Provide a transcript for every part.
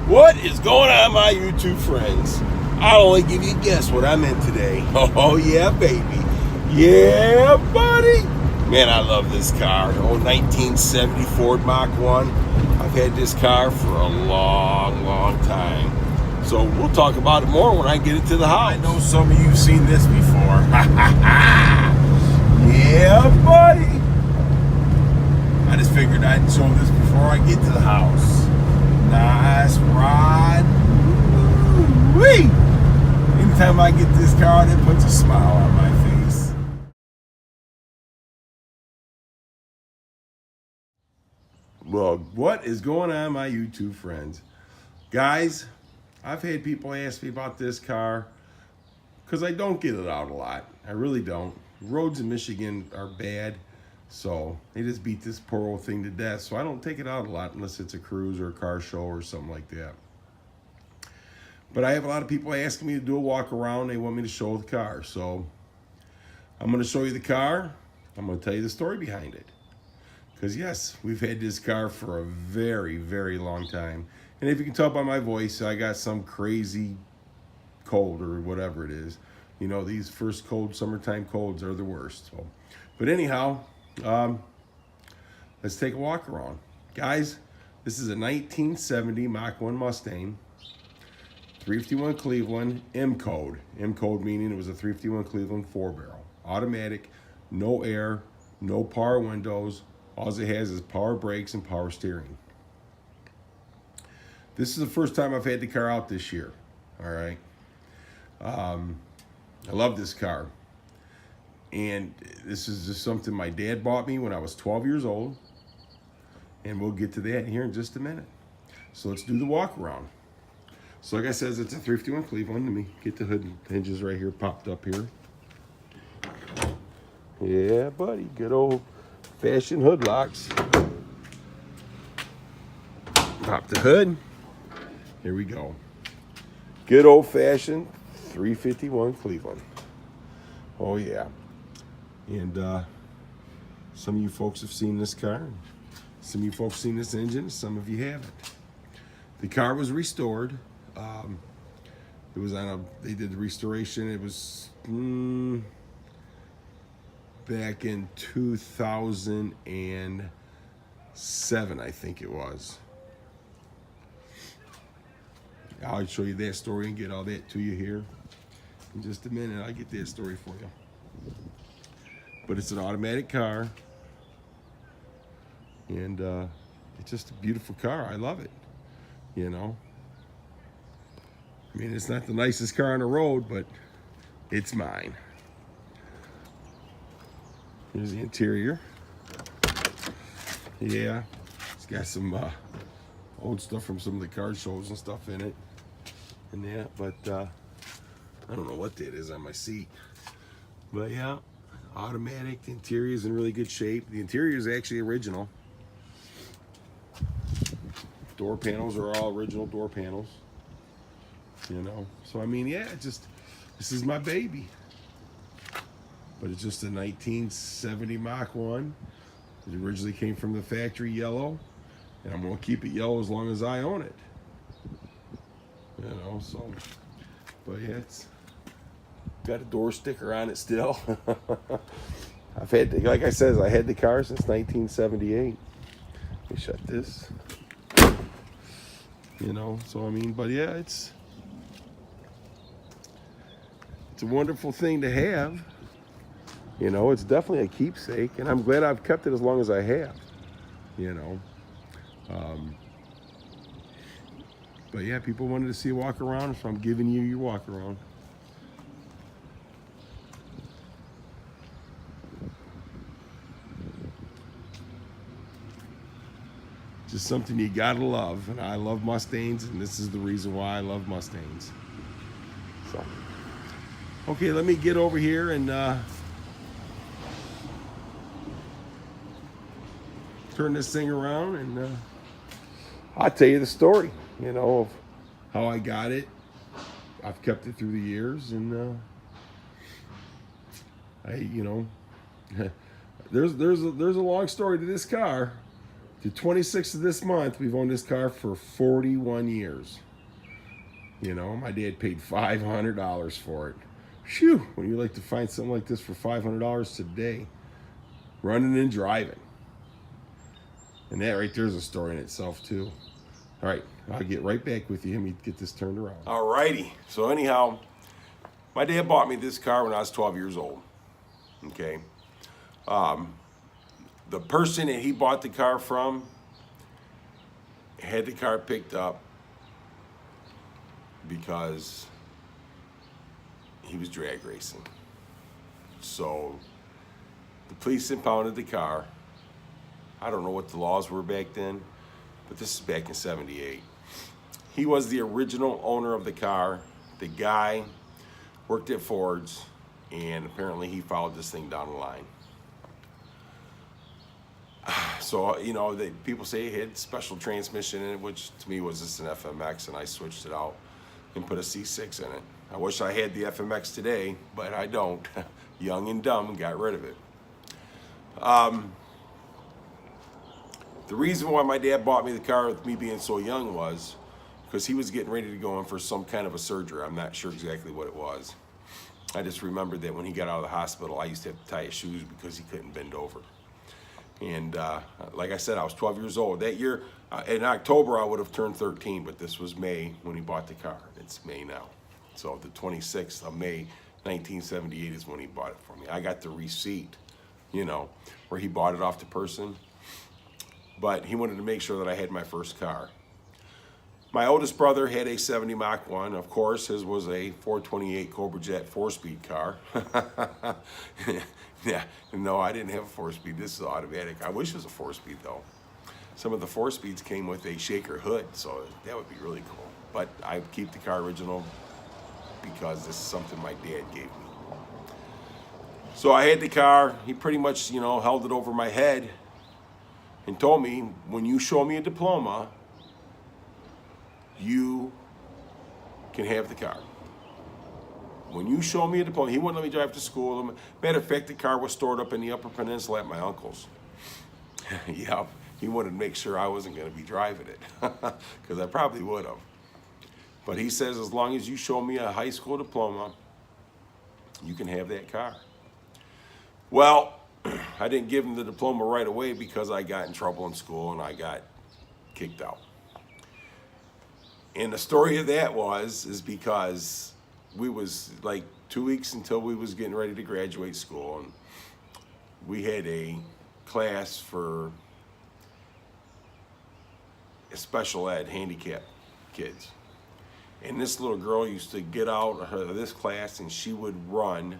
What is going on, my YouTube friends? I'll only give you a guess what I'm in today. Oh, yeah, baby. Yeah, buddy. Man, I love this car. Old 1970 Ford Mach 1. I've had this car for a long, long time. So we'll talk about it more when I get it to the house. I know some of you have seen this before. Yeah, buddy. I just figured I'd show this before I get to the house. Nice ride. Woo-wee. Anytime I get this car, it puts a smile on my face. Well, what is going on, my YouTube friends? Guys, I've had people ask me about this car because I don't get it out a lot. I really don't. Roads in Michigan are bad, so they just beat this poor old thing to death. So I don't take it out a lot unless it's a cruise or a car show or something like that. But I have a lot of people asking me to do a walk around. They want me to show the car. So I'm going to show you the car. I'm going to tell you the story behind it. Because yes, we've had this car for a very, very long time. And if you can tell by my voice, I got some crazy cold or whatever it is. You know, these first cold, summertime colds are the worst. So, but anyhow, let's take a walk around. Guys, this is a 1970 Mach 1 Mustang, 351 Cleveland, M code. M code meaning it was a 351 Cleveland 4-barrel. Automatic, no air, no power windows. All it has is power brakes and power steering. This is the first time I've had the car out this year. All right. I love this car. And this is just something my dad bought me when I was 12 years old. And we'll get to that here in just a minute. So let's do the walk around. So like I said, it's a 351 Cleveland. Let me get the hood hinges right here popped up here. Yeah, buddy. Good old fashioned hood locks. Pop the hood. Here we go. Good old fashioned 351 Cleveland. Oh yeah. And some of you folks have seen this car. Some of you folks seen this engine. Some of you haven't. The car was restored. It was on a. They did the restoration. It was back in 2007, I think it was. I'll show you that story and get all that to you here in just a minute. I'll get that story for you. But it's an automatic car, and it's just a beautiful car. I love it. You know, I mean, it's not the nicest car on the road, but it's mine. Here's the interior. Yeah, it's got some old stuff from some of the car shows and stuff in it. And yeah, but I don't know what that is on my seat. But yeah, automatic. The interior is in really good shape. The interior is actually original. Door panels are all original door panels. You know, so I mean, yeah, this is my baby. But it's just a 1970 Mach 1. It originally came from the factory yellow, and I'm gonna keep it yellow as long as I own it. You know, so, but yeah, it's got a door sticker on it still. I've had, like I said, I had the car since 1978. Let me shut this. You know, so I mean, but yeah, it's a wonderful thing to have. You know, it's definitely a keepsake, and I'm glad I've kept it as long as I have. You know, but yeah, people wanted to see a walk around, so I'm giving you your walk around. Just something you gotta love, and I love Mustangs, and this is the reason why I love Mustangs. So, okay, let me get over here and turn this thing around, and I'll tell you the story, you know, of how I got it. I've kept it through the years, and you know, there's a long story to this car. The 26th of this month, we've owned this car for 41 years. You know, my dad paid $500 for it. Phew, when you like to find something like this for $500 today, running and driving. And that right there is a story in itself too. All right, I'll get right back with you. Let me get this turned around. All righty. So anyhow, my dad bought me this car when I was 12 years old. Okay. The person that he bought the car from had the car picked up because he was drag racing. So the police impounded the car. I don't know what the laws were back then, but this is back in '78. He was the original owner of the car. The guy worked at Ford's, and apparently he followed this thing down the line. So, you know, people say it had special transmission in it, which to me was just an FMX, and I switched it out and put a C6 in it. I wish I had the FMX today, but I don't. Young and dumb, got rid of it. The reason why my dad bought me the car with me being so young was because he was getting ready to go in for some kind of a surgery. I'm not sure exactly what it was. I just remembered that when he got out of the hospital, I used to have to tie his shoes because he couldn't bend over. And like I said, I was 12 years old. That year, in October, I would have turned 13, but this was May when he bought the car. It's May now. So the 26th of May, 1978 is when he bought it for me. I got the receipt, you know, where he bought it off the person. But he wanted to make sure that I had my first car. My oldest brother had a 70 Mach 1. Of course, his was a 428 Cobra Jet 4-speed car. Yeah, no, I didn't have a 4-speed. This is automatic. I wish it was a 4-speed, though. Some of the 4-speeds came with a shaker hood, so that would be really cool. But I keep the car original because this is something my dad gave me. So I had the car. He pretty much, you know, held it over my head and told me, when you show me a diploma, you can have the car. When you show me a diploma, he wouldn't let me drive to school. Matter of fact, the car was stored up in the Upper Peninsula at my uncle's. Yeah, he wanted to make sure I wasn't going to be driving it, because I probably would have. But he says, as long as you show me a high school diploma, you can have that car. Well, I didn't give him the diploma right away because I got in trouble in school and I got kicked out. And the story of that is because we was like 2 weeks until we was getting ready to graduate school, and we had a class for special ed, handicapped kids. And this little girl used to get out of this class and she would run.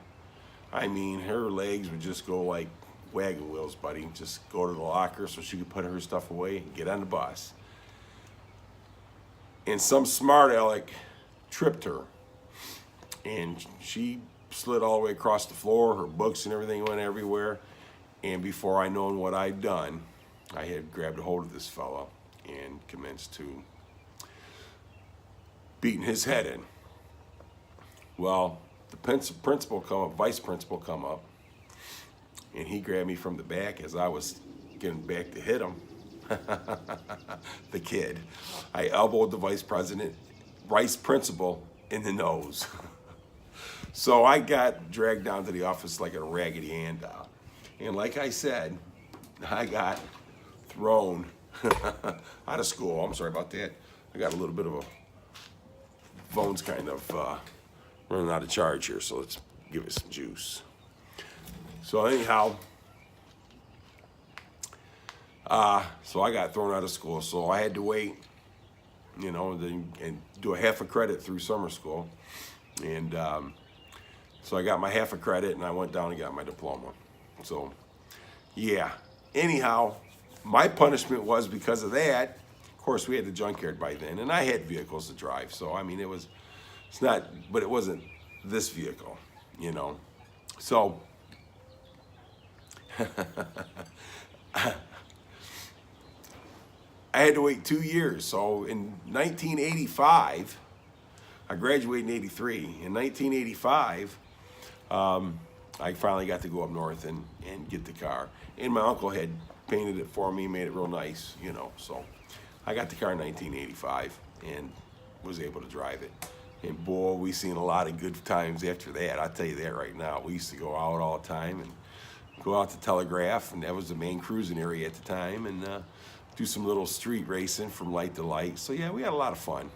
I mean, her legs would just go like wagon wheels, buddy. Just go to the locker so she could put her stuff away and get on the bus. And some smart aleck tripped her. And she slid all the way across the floor. Her books and everything went everywhere. And before I known what I'd done, I had grabbed a hold of this fella and commenced to beating his head in. Well, the principal come up, vice principal come up, and he grabbed me from the back as I was getting back to hit him. The kid. I elbowed the vice principal in the nose. So I got dragged down to the office like a Raggedy Ann doll. And like I said, I got thrown out of school. I'm sorry about that. I got a little bit of a phone's kind of running out of charge here, so let's give it some juice. So anyhow, so I got thrown out of school, so I had to wait, you know, and do a half a credit through summer school. And so I got my half a credit and I went down and got my diploma. So yeah, anyhow, my punishment was because of that. Of course, we had the junkyard by then, and I had vehicles to drive. So I mean, but it wasn't this vehicle, you know. So I had to wait 2 years. So in 1985, I graduated in '83. In 1985, I finally got to go up north and get the car. And my uncle had painted it for me, made it real nice, you know. So I got the car in 1985 and was able to drive it. And boy, we seen a lot of good times after that. I'll tell you that right now. We used to go out all the time and go out to Telegraph, and that was the main cruising area at the time, and do some little street racing from light to light. So yeah, we had a lot of fun,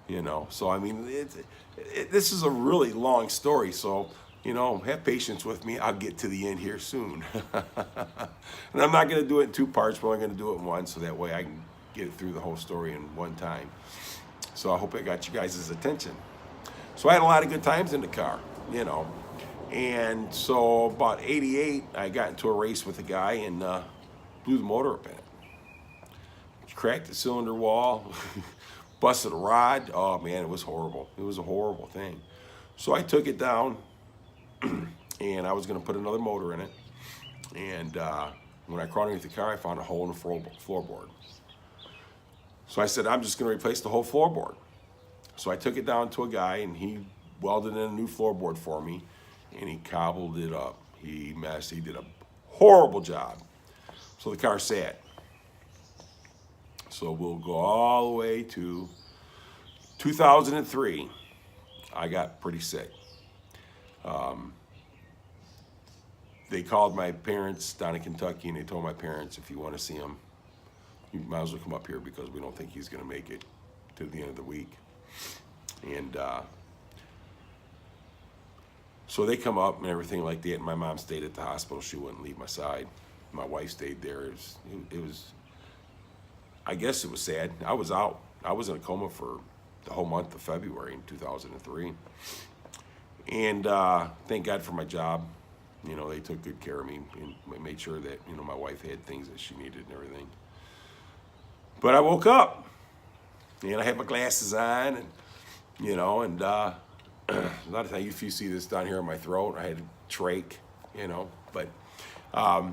you know. So I mean, this is a really long story, so you know, have patience with me. I'll get to the end here soon. And I'm not going to do it in two parts, but I'm going to do it in one, so that way I can get it through the whole story in one time. So I hope I got you guys' attention. So I had a lot of good times in the car, you know. And so about 88, I got into a race with a guy and blew the motor up in it. Cracked the cylinder wall, busted a rod. Oh man, it was horrible. It was a horrible thing. So I took it down and I was gonna put another motor in it. And when I crawled underneath the car, I found a hole in the floorboard. So I said, I'm just gonna replace the whole floorboard. So I took it down to a guy and he welded in a new floorboard for me and he cobbled it up. He did a horrible job. So the car sat. So we'll go all the way to 2003. I got pretty sick. They called my parents down in Kentucky and they told my parents, if you want to see him, you might as well come up here because we don't think he's going to make it to the end of the week. And so they come up and everything like that. And my mom stayed at the hospital. She wouldn't leave my side. My wife stayed there. It was I guess it was sad. I was out. I was in a coma for the whole month of February in 2003. And thank God for my job. You know, they took good care of me and made sure that, you know, my wife had things that she needed and everything. But I woke up and I had my glasses on and, you know, and a lot of times if you see this down here in my throat, I had a trach, you know, but I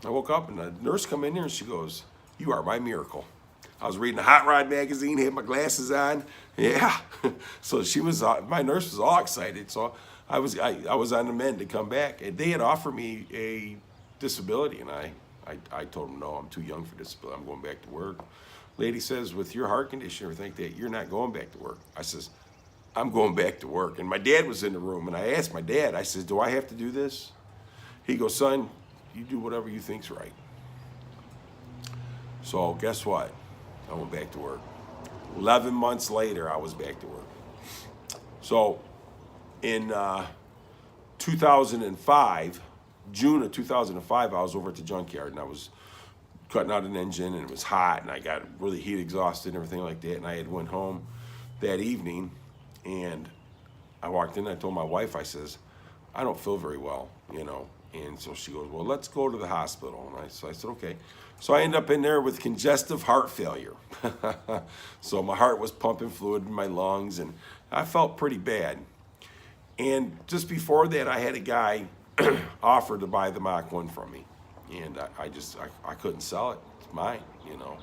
woke up and the nurse come in there and she goes, "You are my miracle." I was reading a Hot Rod magazine, had my glasses on. Yeah. So she was, my nurse was all excited. So I was on the mend to come back. And they had offered me a disability. And I told them, no, I'm too young for disability. I'm going back to work. Lady says, with your heart condition or think that you're not going back to work. I says, I'm going back to work. And my dad was in the room. And I asked my dad, I says, do I have to do this? He goes, son, you do whatever you think's right. So guess what? I went back to work. 11 months later, I was back to work. So in 2005, June of 2005, I was over at the junkyard and I was cutting out an engine and it was hot and I got really heat exhausted and everything like that. And I had went home that evening and I walked in and I told my wife, I says, I don't feel very well, you know. And so she goes, well, let's go to the hospital. And so I said, okay. So I ended up in there with congestive heart failure. So my heart was pumping fluid in my lungs and I felt pretty bad. And just before that, I had a guy offer to buy the Mach 1 from me. And I couldn't sell it. It's mine, you know.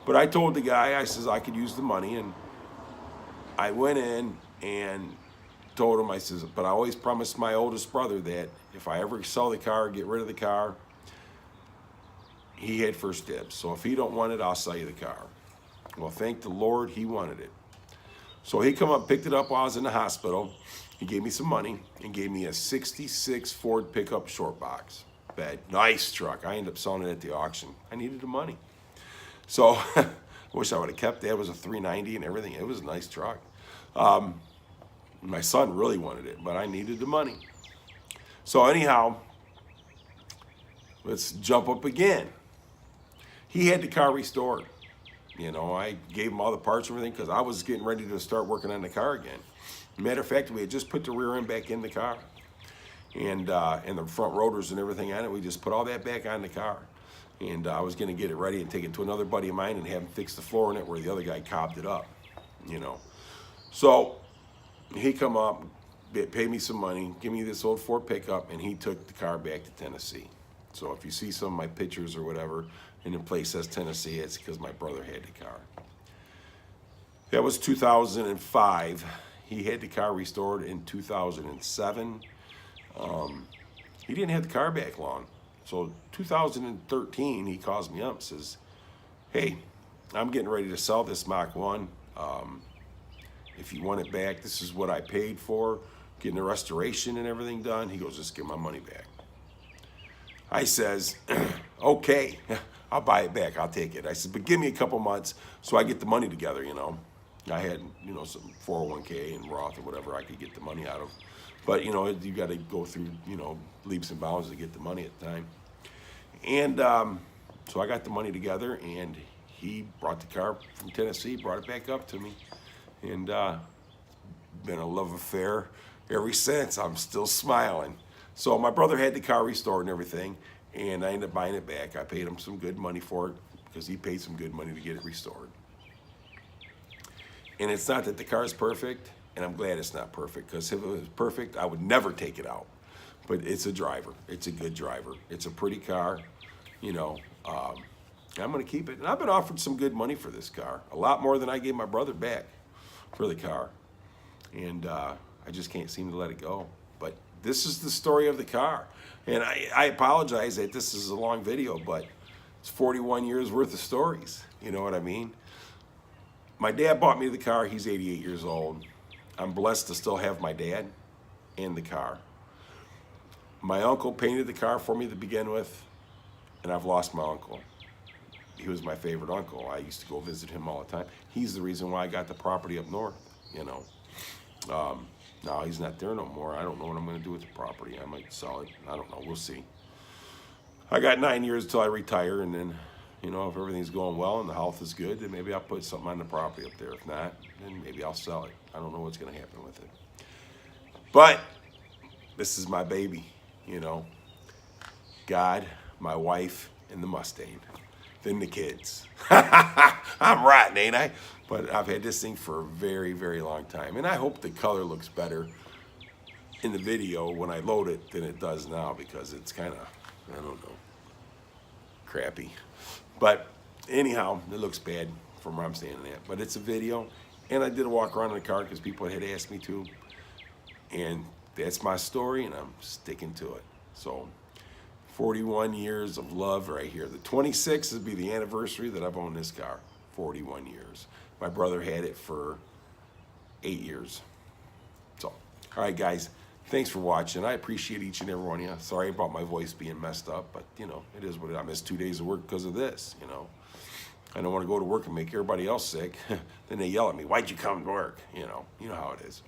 But I told the guy, I says I could use the money. And I went in and told him, I says, but I always promised my oldest brother that if I ever sell the car, get rid of the car, he had first dibs. So if he don't want it, I'll sell you the car. Well, thank the Lord, he wanted it. So he come up, picked it up while I was in the hospital. He gave me some money and gave me a 66 Ford pickup short box bed. Nice truck. I ended up selling it at the auction. I needed the money. So I wish I would have kept that. It was a 390 and everything. It was a nice truck. My son really wanted it, but I needed the money. So anyhow, let's jump up again. He had the car restored. You know, I gave him all the parts and everything because I was getting ready to start working on the car again. Matter of fact, we had just put the rear end back in the car and the front rotors and everything on it. We just put all that back on the car. And I was going to get it ready and take it to another buddy of mine and have him fix the floor in it where the other guy cobbed it up, you know. So he come up, paid me some money, give me this old Ford pickup, and he took the car back to Tennessee. So if you see some of my pictures or whatever, and the place says Tennessee, it's because my brother had the car. That was 2005. He had the car restored in 2007. He didn't have the car back long. So 2013, he calls me up and says, hey, I'm getting ready to sell this Mach 1. If you want it back, this is what I paid for, getting the restoration and everything done. He goes, just give my money back. I says, okay, I'll buy it back. I'll take it. I said, but give me a couple months so I get the money together, you know. I had, you know, some 401k and Roth or whatever I could get the money out of. But, you know, you got to go through, you know, leaps and bounds to get the money at the time. And so I got the money together, and he brought the car from Tennessee, brought it back up to me. And been a love affair ever since. I'm still smiling. So my brother had the car restored and everything, and I ended up buying it back. I paid him some good money for it because he paid some good money to get it restored. And it's not that the car is perfect, and I'm glad it's not perfect, because if it was perfect, I would never take it out. But it's a driver. It's a good driver. It's a pretty car, you know. I'm going to keep it. And I've been offered some good money for this car, a lot more than I gave my brother back for the car. And I just can't seem to let it go. But this is the story of the car. And I apologize that this is a long video, but it's 41 years worth of stories. You know what I mean? My dad bought me the car. He's 88 years old. I'm blessed to still have my dad and the car. My uncle painted the car for me to begin with, and I've lost my uncle. He was my favorite uncle. I used to go visit him all the time. He's the reason why I got the property up north, you know. Now he's not there no more. I don't know what I'm going to do with the property. I might sell it. I don't know. We'll see. I got 9 years until I retire, and then, you know, if everything's going well and the health is good, then maybe I'll put something on the property up there. If not, then maybe I'll sell it. I don't know what's going to happen with it. But this is my baby, you know. God, my wife, and the Mustang. Then the kids. I'm rotten, ain't I? But I've had this thing for a very, very long time. And I hope the color looks better in the video when I load it than it does now, because it's kind of, I don't know, crappy. But anyhow, it looks bad from where I'm standing at. But it's a video. And I did a walk around in the car because people had asked me to. And that's my story, and I'm sticking to it. So 41 years of love right here. The 26th would be the anniversary that I've owned this car. 41 years. My brother had it for 8 years. So, all right, guys. Thanks for watching. I appreciate each and every one of you. Sorry about my voice being messed up, but, you know, it is what it is. I missed 2 days of work because of this, you know. I don't want to go to work and make everybody else sick. Then they yell at me, why'd you come to work? You know how it is.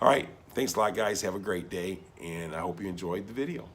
All right. Thanks a lot, guys. Have a great day, and I hope you enjoyed the video.